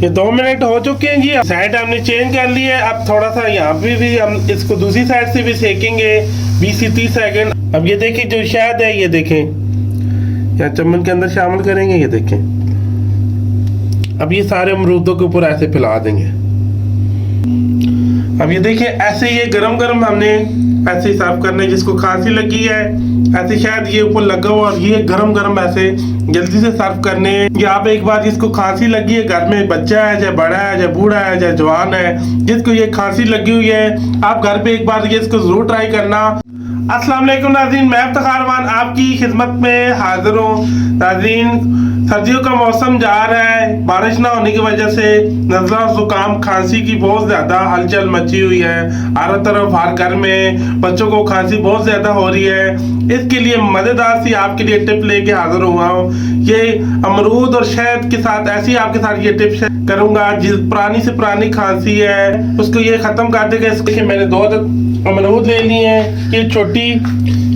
ये 2 मिनट हो चुके हैं जी। साइड हमने चेंज कर ली है। अब थोड़ा सा यहाँ पे भी हम इसको दूसरी साइड से भी सेकेंगे 20 से 30 सेकंड। अब ये देखिए जो शहद है, ये देखें यहाँ चम्मच के अंदर शामिल करेंगे। ये देखें अब ये सारे अमरूदों के ऊपर ऐसे फैला देंगे। अब ये देखिए ऐसे ये गरम गरम हमने ऐसे ही सर्व करना है। जिसको खांसी लगी है ऐसे शायद ये ऊपर लगा हुआ और ये गरम गरम ऐसे जल्दी से सर्व करने हैं। या आप एक बार जिसको खांसी लगी है, घर में बच्चा है, चाहे बड़ा है, चाहे बूढ़ा है, चाहे जवान है, जिसको ये खांसी लगी हुई है, आप घर पे एक बार ये इसको जरूर ट्राई करना। अस्सलाम वालेकुम नाज़रीन, मैं इफ्तिखार खान आपकी खिदमत में हाजिर हूँ। नाज़रीन सर्दियों का मौसम जा रहा है, बारिश ना होने की वजह से नज़ला जुकाम खांसी की बहुत ज्यादा हलचल मची हुई है। हर तरफ हर घर में बच्चों को खांसी बहुत ज्यादा हो रही है। इसके लिए मजेदार सी आपके लिए टिप लेके हाजिर हुआ हूँ। ये अमरूद और शहद के साथ ऐसी आपके साथ ये टिप करूंगा जिस पुरानी से पुरानी खांसी है उसको ये खत्म कर देगा। इसके मैंने 2 अमरूद ले लिए हैं। ये छोटी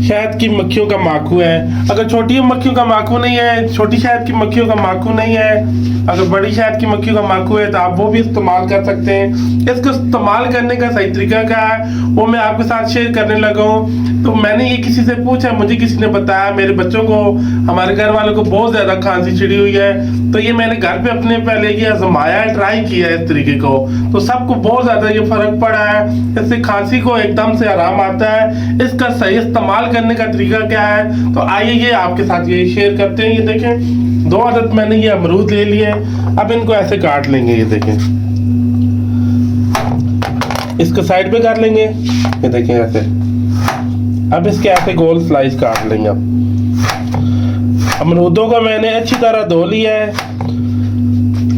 शहद की मक्खियों का माखू है। अगर छोटी मक्खियों का माखू नहीं है, छोटी शहद की मक्खियों का माखू नहीं है, अगर बड़ी शहद की मक्खियों का माखू है तो आप वो भी इस्तेमाल कर सकते हैं। इसको इस्तेमाल करने का सही तरीका क्या है वो मैं आपके साथ शेयर करने लगा हूँ। तो मैंने ये किसी से पूछा, मुझे किसी ने बताया मेरे बच्चों को, हमारे घर वालों को बहुत ज्यादा खांसी छिड़ी हुई है। तो ये मैंने घर पे अपने पहले ये आजमाया, ट्राई किया इस तरीके को, तो सबको बहुत ज्यादा ये फर्क पड़ा है। इससे खांसी को एकदम से आराम आता है। इसका सही इस्तेमाल करने का तरीका क्या है तो आइए ये आपके साथ ये शेयर करते हैं। ये देखें 2 अदद मैंने ये अमरूद ले लिए। अब इनको ऐसे काट लेंगे। ये देखें इसको साइड पे कर लेंगे। ये देखें ऐसे। अब इसके ऐसे गोल स्लाइस काट लेंगे। अब अमरूदों को मैंने अच्छी तरह धो लिया है।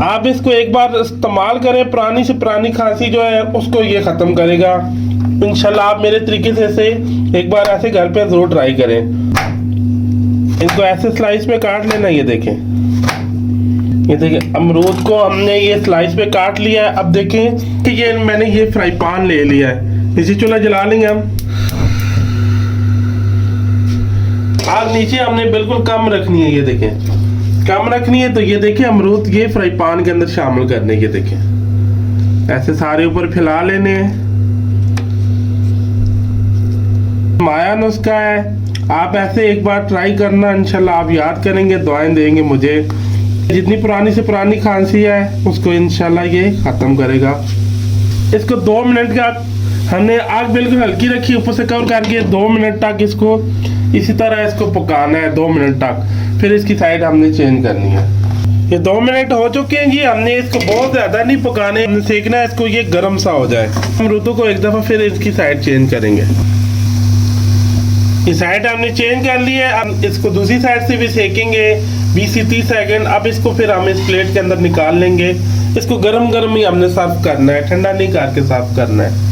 आप इसको एक बार इस्तेमाल करें, पुरानी से पुरानी खांसी जो है उसको ये खत्म करेगा इंशाल्लाह। आप मेरे तरीके से एक बार ऐसे घर पे जरूर ट्राई करें। इनको ऐसे स्लाइस में काट लेना। ये देखें अमरूद को हमने ये स्लाइस पे काट लिया है। अब देखें कि ये मैंने ये फ्राई पैन ले लिया है। इसी चूल्हा जला लेंगे हम। आग नीचे हमने बिल्कुल कम रखनी है। ये देखें कम रखनी है। तो ये देखें अमरूद ये फ्राई पैन के अंदर शामिल करने के देखें ऐसे सारे ऊपर फैला लेने हैं। माया नुस्खा है, आप ऐसे एक बार ट्राई करना, इंशाल्लाह आप याद करेंगे, दुआएं देंगे मुझे। जितनी पुरानी से पुरानी खांसी है उसको इंशाल्लाह ये खत्म करेगा। इसको 2 मिनट का हमने आग बिल्कुल हल्की रखी, ऊपर से कवर करके 2 मिनट तक इसको इसी तरह इसको पकाना है 2 मिनट तक। फिर इसकी साइड हमने चेंज करनी है। ये 2 मिनट हो चुके हैं जी। हमने इसको बहुत ज्यादा नहीं पकाने, हमने सेकना है इसको ये गर्म सा हो जाए। अमरूदों को एक दफा फिर इसकी साइड चेंज करेंगे। ये साइड हमने चेंज कर ली है। अब इसको दूसरी साइड से भी सेकेंगे 20 से 30 सेकंड। अब इसको फिर हम इस प्लेट के अंदर निकाल लेंगे। इसको गरम गरम ही हमने सर्व करना है, ठंडा नहीं करके सर्व करना है।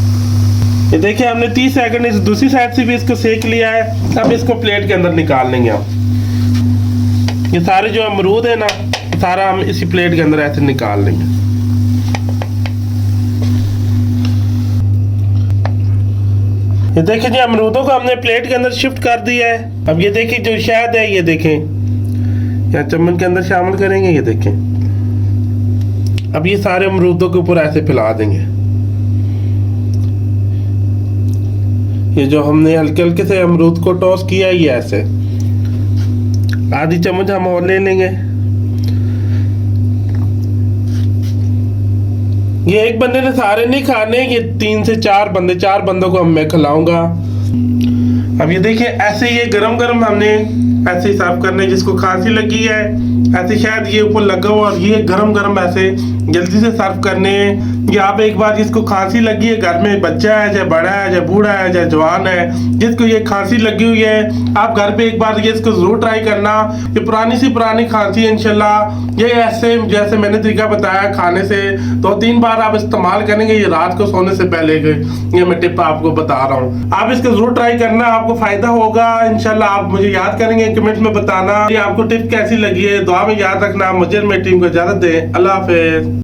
ये देखिए हमने 30 सेकंड इस दूसरी साइड से भी इसको सेक लिया है। अब इसको प्लेट के अंदर निकाल लेंगे हम। ये सारे जो अमरूद है ना सारा हम इसी प्लेट के अंदर ऐसे निकाल लेंगे। ये देखिए जी अमरूदों को हमने प्लेट के अंदर शिफ्ट कर दिया है। अब ये देखिए जो शहद है, ये देखें यहाँ चम्मच के अंदर शामिल करेंगे। ये देखें अब ये सारे अमरूदों के ऊपर ऐसे फैला देंगे। ये जो हमने हल्के हल्के से अमरूद को टॉस किया है, ये ऐसे आधी चम्मच हम और ले लेंगे। ये एक बंदे ने सारे नहीं खाने, ये 3 से 4 बंदे, 4 बंदों को मैं खिलाऊंगा। अब ये देखिए ऐसे ये गरम गरम हमने ऐसे ही सर्व करना है। जिसको खांसी लगी है ऐसे शायद ये ऊपर लगा हुआ और ये गरम गरम ऐसे जल्दी से सर्व करने हैं। या आप एक बार जिसको खांसी लगी है, घर में बच्चा है, चाहे बड़ा है, चाहे बूढ़ा है, चाहे जवान है, जिसको ये खांसी लगी हुई है, आप घर पे एक बार ये इसको जरूर ट्राई करना। ये पुरानी सी पुरानी खांसी है इंशाल्लाह ये ऐसे जैसे मैंने तरीका बताया खाने से 2-3 बार आप इस्तेमाल करेंगे। ये रात को सोने से पहले ये मैं टिप आपको बता रहा हूँ, आप इसको जरूर ट्राई करना, आपको फायदा होगा इंशाल्लाह। आप मुझे याद करेंगे, कमेंट में बताना ये आपको टिप कैसी लगी है। दुआ में याद रखना। मुझे मेरी टीम को इजाजत दें। अल्लाह हाफिज।